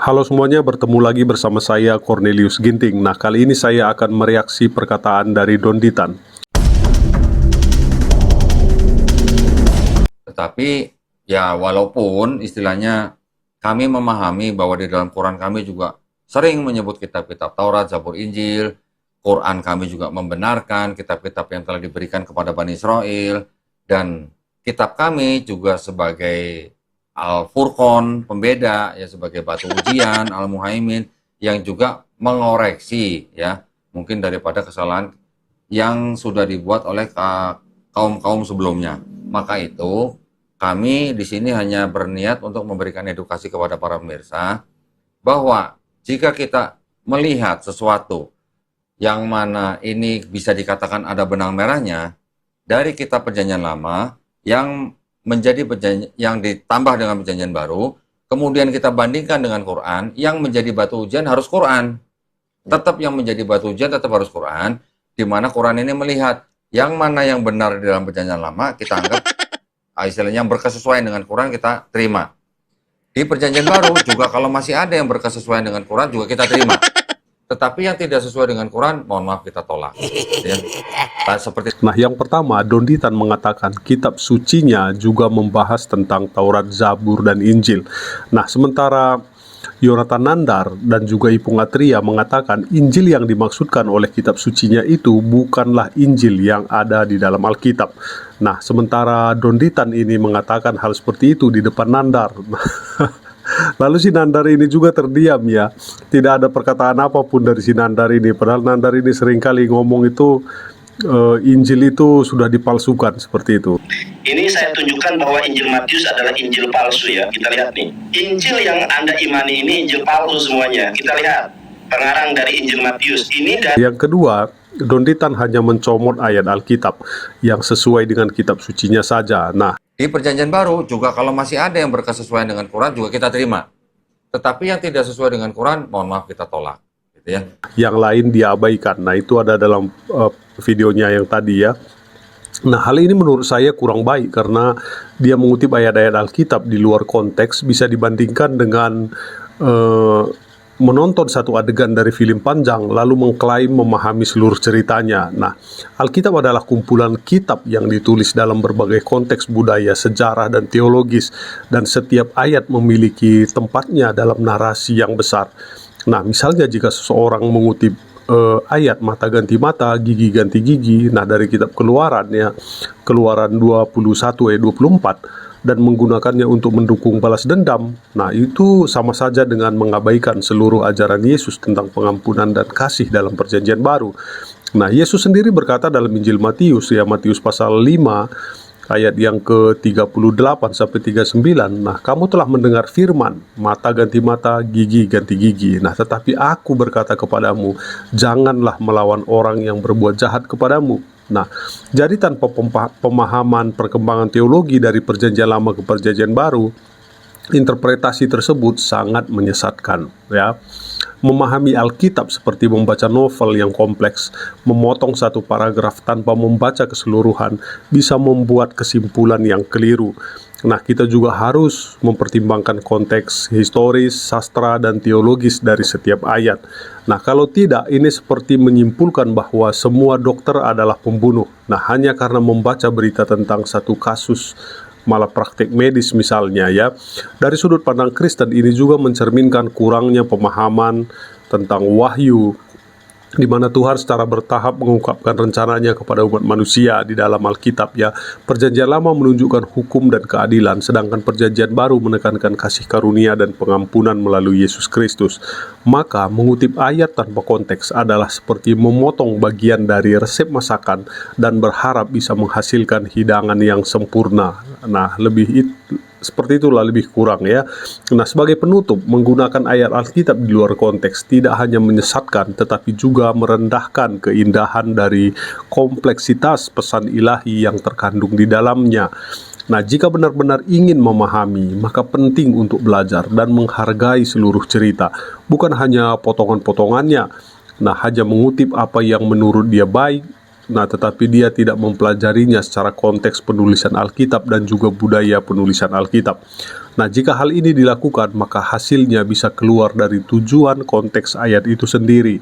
Halo semuanya, bertemu lagi bersama saya Cornelius Ginting. Nah, kali ini saya akan mereaksi perkataan dari Don Ditan. Tetapi ya walaupun istilahnya kami memahami bahwa di dalam Quran kami juga sering menyebut kitab-kitab Taurat, Zabur, Injil. Quran kami juga membenarkan kitab-kitab yang telah diberikan kepada Bani Israel. Dan kitab kami juga sebagai Al-Furqan, pembeda, ya sebagai batu ujian, Al-Muhaimin, yang juga mengoreksi ya mungkin daripada kesalahan yang sudah dibuat oleh kaum-kaum sebelumnya. Maka itu kami di sini hanya berniat untuk memberikan edukasi kepada para pemirsa bahwa jika kita melihat sesuatu yang mana ini bisa dikatakan ada benang merahnya dari kitab Perjanjian Lama yang yang ditambah dengan Perjanjian Baru, kemudian kita bandingkan dengan Quran, yang menjadi batu ujian harus Quran. Tetap yang menjadi batu ujian tetap harus Quran, di mana Quran ini melihat yang mana yang benar di dalam Perjanjian Lama kita anggap istilahnya yang berkesesuaian dengan Quran kita terima. Di Perjanjian Baru juga kalau masih ada yang berkesesuaian dengan Quran juga kita terima. Tetapi yang tidak sesuai dengan Quran, mohon maaf kita tolak. Ya. Nah, yang pertama, Don Ditan mengatakan kitab sucinya juga membahas tentang Taurat, Zabur, dan Injil. Nah, sementara Yonatan Nandar dan juga Ipung Atria mengatakan Injil yang dimaksudkan oleh kitab sucinya itu bukanlah Injil yang ada di dalam Alkitab. Nah, sementara Don Ditan ini mengatakan hal seperti itu di depan Nandar. Lalu si Nandar ini juga terdiam ya. Tidak ada perkataan apapun dari si Nandar ini. Padahal Nandar ini seringkali ngomong itu Injil itu sudah dipalsukan seperti itu. Ini saya tunjukkan bahwa Injil Matius adalah Injil palsu ya. Kita lihat nih. Injil yang Anda imani ini Injil palsu semuanya. Kita lihat pengarang dari Injil Matius. Yang kedua, Don Ditan hanya mencomot ayat Alkitab yang sesuai dengan kitab sucinya saja. Nah, di Perjanjian Baru juga kalau masih ada yang berkesesuaian dengan Quran juga kita terima. Tetapi yang tidak sesuai dengan Quran, mohon maaf kita tolak. Gitu ya. Yang lain diabaikan. Nah, itu ada dalam videonya yang tadi ya. Nah, hal ini menurut saya kurang baik karena dia mengutip ayat-ayat Alkitab di luar konteks bisa dibandingkan dengan menonton satu adegan dari film panjang lalu mengklaim memahami seluruh ceritanya. Nah, Alkitab adalah kumpulan kitab yang ditulis dalam berbagai konteks budaya, sejarah, dan teologis, dan setiap ayat memiliki tempatnya dalam narasi yang besar. Nah, misalnya jika seseorang mengutip ayat mata ganti mata, gigi ganti gigi, nah dari kitab Keluaran ya, Keluaran 21 ayat 24, dan menggunakannya untuk mendukung balas dendam, nah itu sama saja dengan mengabaikan seluruh ajaran Yesus tentang pengampunan dan kasih dalam Perjanjian Baru. Nah, Yesus sendiri berkata dalam Injil Matius ya, Matius pasal 5 ayat yang ke-38 sampai 39, nah kamu telah mendengar firman, mata ganti mata, gigi ganti gigi. Nah, tetapi aku berkata kepadamu, janganlah melawan orang yang berbuat jahat kepadamu. Nah, jadi tanpa pemahaman perkembangan teologi dari Perjanjian Lama ke Perjanjian Baru, interpretasi tersebut sangat menyesatkan ya. Memahami Alkitab seperti membaca novel yang kompleks, memotong satu paragraf tanpa membaca keseluruhan bisa membuat kesimpulan yang keliru. Nah, kita juga harus mempertimbangkan konteks historis, sastra, dan teologis dari setiap ayat. Nah, kalau tidak, ini seperti menyimpulkan bahwa semua dokter adalah pembunuh. Nah, hanya karena membaca berita tentang satu kasus malapraktik medis misalnya ya. Dari sudut pandang Kristen, ini juga mencerminkan kurangnya pemahaman tentang wahyu, di mana Tuhan secara bertahap mengungkapkan rencananya kepada umat manusia di dalam Alkitab ya. Perjanjian Lama menunjukkan hukum dan keadilan, sedangkan Perjanjian Baru menekankan kasih karunia dan pengampunan melalui Yesus Kristus. Maka mengutip ayat tanpa konteks adalah seperti memotong bagian dari resep masakan dan berharap bisa menghasilkan hidangan yang sempurna. Nah, seperti itulah, lebih kurang ya. Nah, sebagai penutup, menggunakan ayat Alkitab di luar konteks tidak hanya menyesatkan tetapi juga merendahkan keindahan dari kompleksitas pesan ilahi yang terkandung di dalamnya. Nah, jika benar-benar ingin memahami, maka penting untuk belajar dan menghargai seluruh cerita, bukan hanya potongan-potongannya. Nah, hanya mengutip apa yang menurut dia baik, Nah, tetapi dia tidak mempelajarinya secara konteks penulisan Alkitab dan juga budaya penulisan Alkitab. Nah, jika hal ini dilakukan, maka hasilnya bisa keluar dari tujuan konteks ayat itu sendiri.